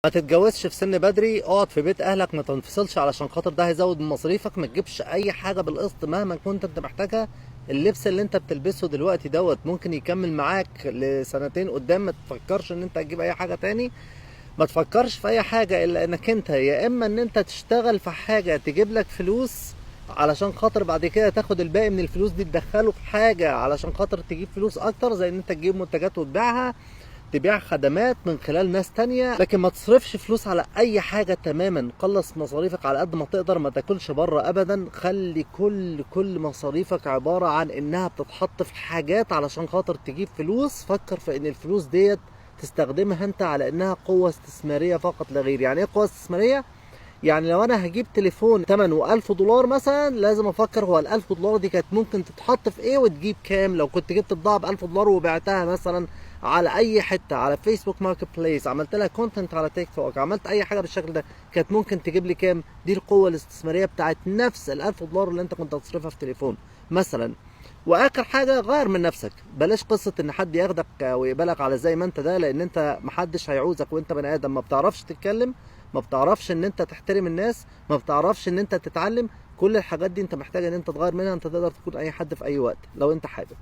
ما تتجوزش في سن بدري، اقعد في بيت اهلك، ما تنفصلش علشان خاطر ده هيزود من مصاريفك. ما تجيبش اي حاجه بالقسط مهما كنت انت محتاجها. اللبس اللي انت بتلبسه دلوقتي ممكن يكمل معاك لسنتين قدام. ما تفكرش ان انت تجيب اي حاجه تاني. ما تفكرش في اي حاجه الا انك انت يا اما ان انت تشتغل في حاجه تجيب لك فلوس علشان خاطر بعد كده تاخد الباقي من الفلوس دي تدخله في حاجه علشان خاطر تجيب فلوس اكتر، زي ان انت تجيب منتجات وتبيعها، تبيع خدمات من خلال ناس تانية. لكن ما تصرفش فلوس على اي حاجة تماما. قلص مصاريفك على قد ما تقدر. ما تاكلش بره ابدا. خلي كل مصاريفك عبارة عن انها بتتحط في حاجات علشان خاطر تجيب فلوس. فكر في ان الفلوس ديت تستخدمها انت على انها قوة استثمارية فقط لا غير. يعني ايه قوة استثمارية؟ يعني لو انا هجيب تليفون ثمنه 1000 دولار مثلا، لازم افكر هو ال 1000 دولار دي كانت ممكن تتحط في ايه وتجيب كام. لو كنت جبت بضاعه ب 1000 دولار وبعتها مثلا على اي حته، على فيسبوك ماركت بليس، عملت لها كونتنت على تيك توك، عملت اي حاجه بالشكل ده، كانت ممكن تجيب لي كام. دي القوه الاستثماريه بتاعت نفس ال 1000 دولار اللي انت كنت هتصرفها في تليفون مثلا. واخر حاجه، غير من نفسك. بلاش قصه ان حد ياخدك ويقبلك على زي ما انت ده، لان انت محدش هيعوزك وانت بني ادم ما بتعرفش تتكلم، ما بتعرفش ان انت تحترم الناس، ما بتعرفش ان انت تتعلم. كل الحاجات دي انت محتاج ان انت تغير منها. انت تقدر تكون اي حد في اي وقت لو انت حابب.